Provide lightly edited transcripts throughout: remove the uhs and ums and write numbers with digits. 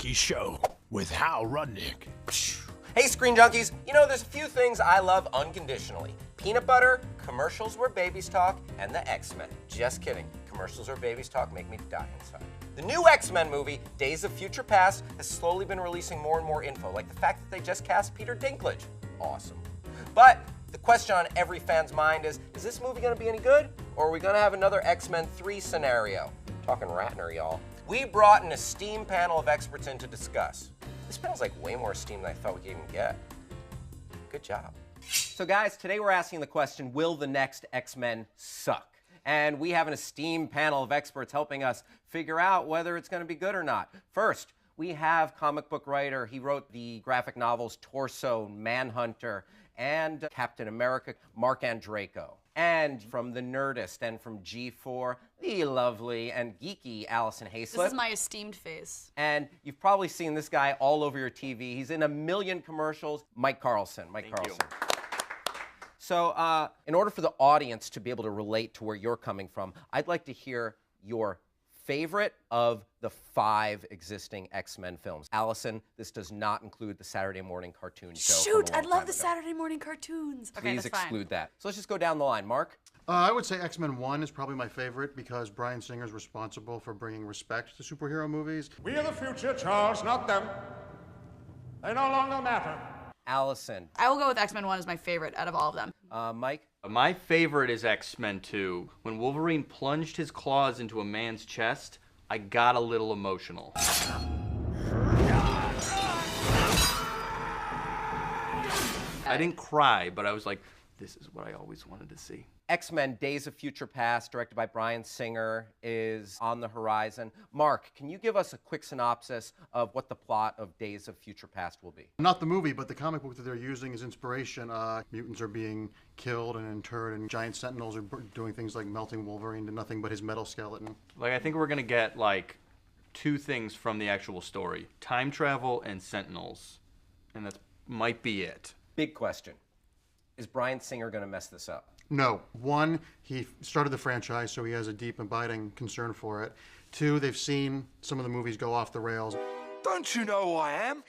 Junkie Show with Hal Rudnick. Hey, Screen Junkies. You know, there's a few things I love unconditionally. Peanut butter, commercials where babies talk, and the X-Men. Just kidding. Commercials where babies talk make me die inside. The new X-Men movie, Days of Future Past, has slowly been releasing more and more info, like the fact that they just cast Peter Dinklage. Awesome. But the question on every fan's mind is this movie gonna be any good? Or are we gonna have another X-Men 3 scenario? Talking Ratner, y'all. We brought an esteemed panel of experts in to discuss. This panel's like way more esteemed than I thought we could even get. Good job. So guys, today we're asking the question, will the next X-Men suck? And we have an esteemed panel of experts helping us figure out whether it's gonna be good or not. First, we have comic book writer. He wrote the graphic novels Torso, Manhunter, and Captain America, Mark Andreyko. And from The Nerdist and from G4, the lovely and geeky Allison Hayslip. This is my esteemed face. And you've probably seen this guy all over your TV. He's in a million commercials. Mike Carlson. Thank you. So in order for the audience to be able to relate to where you're coming from, I'd like to hear your favorite of the 5 existing X-Men films. Allison, this does not include the Saturday morning cartoon show. Shoot, I love the Saturday morning cartoons. Okay, Please that's fine. exclude that. So let's just go down the line. Mark? I would say X-Men 1 is probably my favorite because Bryan Singer is responsible for bringing respect to superhero movies. We are the future, Charles, not them. They no longer matter. Allison? I will go with X-Men 1 as my favorite out of all of them. Mike? My favorite is X-Men 2. When Wolverine plunged his claws into a man's chest, I got a little emotional. I didn't cry, but I was like, this is what I always wanted to see. X-Men Days of Future Past, directed by Bryan Singer, is on the horizon. Mark, can you give us a quick synopsis of what the plot of Days of Future Past will be? Not the movie, but the comic book that they're using as inspiration. Mutants are being killed and interred, and giant sentinels are doing things like melting Wolverine to nothing but his metal skeleton. Like, I think we're gonna get, like, 2 things from the actual story. Time travel and sentinels. And that might be it. Big question. Is Bryan Singer going to mess this up? No. 1, he started the franchise, so he has a deep, abiding concern for it. 2, they've seen some of the movies go off the rails. Don't you know who I am?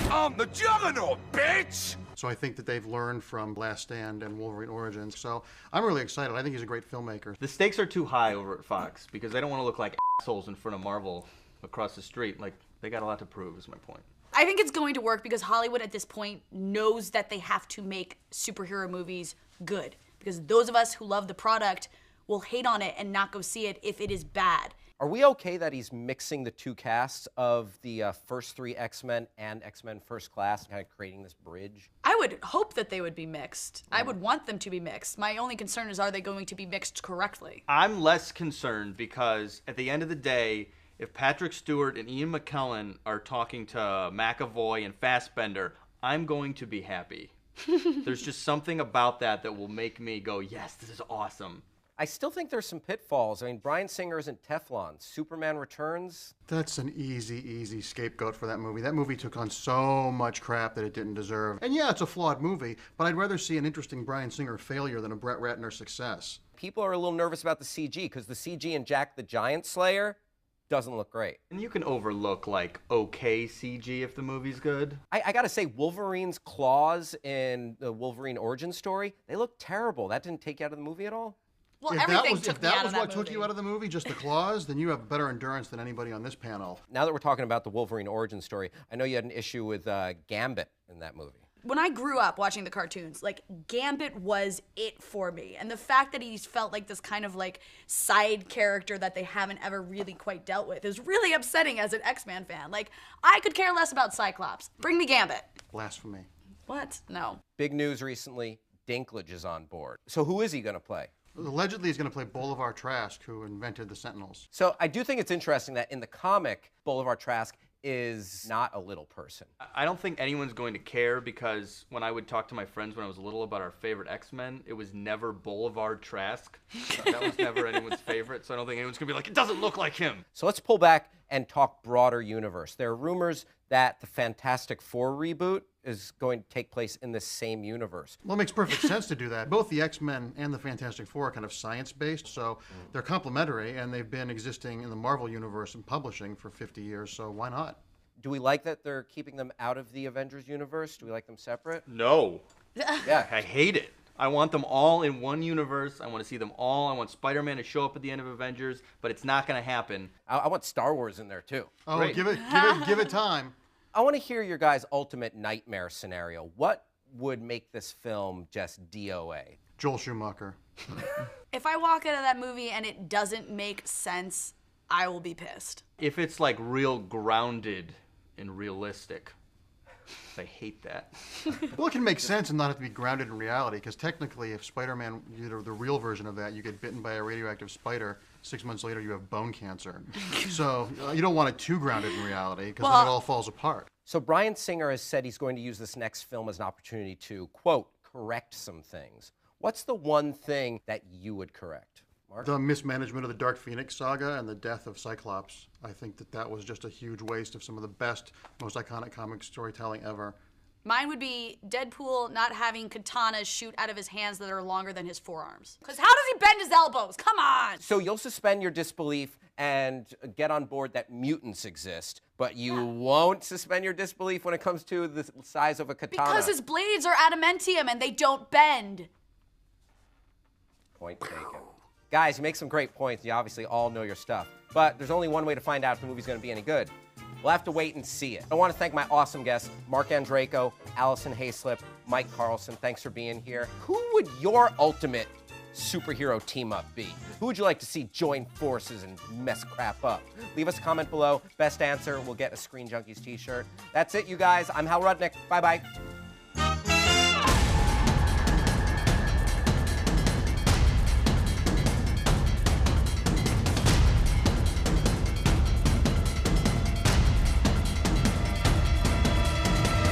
I'm the Juggernaut, bitch! So I think that they've learned from Last Stand and Wolverine Origins. So I'm really excited. I think he's a great filmmaker. The stakes are too high over at Fox because they don't want to look like assholes in front of Marvel across the street. Like, they got a lot to prove, is my point. I think it's going to work because Hollywood at this point knows that they have to make superhero movies good. Because those of us who love the product will hate on it and not go see it if it is bad. Are we okay that he's mixing the 2 casts of the first 3 X-Men and X-Men First Class, kind of creating this bridge? I would hope that they would be mixed. I would want them to be mixed. My only concern is, are they going to be mixed correctly? I'm less concerned because at the end of the day, if Patrick Stewart and Ian McKellen are talking to McAvoy and Fassbender, I'm going to be happy. There's just something about that will make me go, yes, this is awesome. I still think there's some pitfalls. I mean, Bryan Singer isn't Teflon. Superman Returns? That's an easy scapegoat for that movie. That movie took on so much crap that it didn't deserve. And yeah, it's a flawed movie, but I'd rather see an interesting Bryan Singer failure than a Brett Ratner success. People are a little nervous about the CG, because the CG in Jack the Giant Slayer doesn't look great. And you can overlook, like, okay CG if the movie's good. I gotta say, Wolverine's claws in the Wolverine origin story, they look terrible. That didn't take you out of the movie at all? Well, If everything that took was, me out what of that took you movie. out of the movie, just the claws, then you have better endurance than anybody on this panel. Now that we're talking about the Wolverine origin story, I know you had an issue with Gambit in that movie. When I grew up watching the cartoons, like, Gambit was it for me. And the fact that he's felt like this kind of, like, side character that they haven't ever really quite dealt with is really upsetting as an X-Men fan. Like, I could care less about Cyclops. Bring me Gambit. Blasphemy. What? No. Big news recently, Dinklage is on board. So who is he gonna play? Allegedly, he's going to play Bolivar Trask, who invented the Sentinels. So I do think it's interesting that in the comic, Bolivar Trask is not a little person. I don't think anyone's going to care because when I would talk to my friends when I was little about our favorite X-Men, it was never Boulevard Trask. That was never anyone's favorite, so I don't think anyone's going to be like, it doesn't look like him. So let's pull back and talk broader universe. There are rumors that the Fantastic Four reboot is going to take place in the same universe. Well, it makes perfect sense to do that. Both the X-Men and the Fantastic Four are kind of science-based, so they're complementary, and they've been existing in the Marvel universe and publishing for 50 years, so why not? Do we like that they're keeping them out of the Avengers universe? Do we like them separate? No. Yeah. I hate it. I want them all in one universe. I want to see them all. I want Spider-Man to show up at the end of Avengers, but it's not going to happen. I want Star Wars in there too. Oh, Right. give it time. I want to hear your guys' ultimate nightmare scenario. What would make this film just DOA? Joel Schumacher. If I walk out of that movie and it doesn't make sense, I will be pissed. If it's like real grounded and realistic, I hate that. Well, it can make sense and not have to be grounded in reality, because technically, if Spider-Man, the real version of that, you get bitten by a radioactive spider, 6 months later you have bone cancer. So you don't want it too grounded in reality, because then it all falls apart. So Bryan Singer has said he's going to use this next film as an opportunity to, quote, correct some things. What's the one thing that you would correct? Mark? The mismanagement of the Dark Phoenix saga and the death of Cyclops. I think that was just a huge waste of some of the best, most iconic comic storytelling ever. Mine would be Deadpool not having katanas shoot out of his hands that are longer than his forearms. Because how does he bend his elbows? Come on! So you'll suspend your disbelief and get on board that mutants exist, but you won't suspend your disbelief when it comes to the size of a katana. Because his blades are adamantium and they don't bend. Point taken. Guys, you make some great points. You obviously all know your stuff. But there's only one way to find out if the movie's going to be any good. We'll have to wait and see it. I want to thank my awesome guests, Mark Andreyko, Allison Hayslip, Mike Carlson. Thanks for being here. Who would your ultimate superhero team-up be? Who would you like to see join forces and mess crap up? Leave us a comment below. Best answer will get a Screen Junkies t-shirt. That's it, you guys. I'm Hal Rudnick. Bye-bye.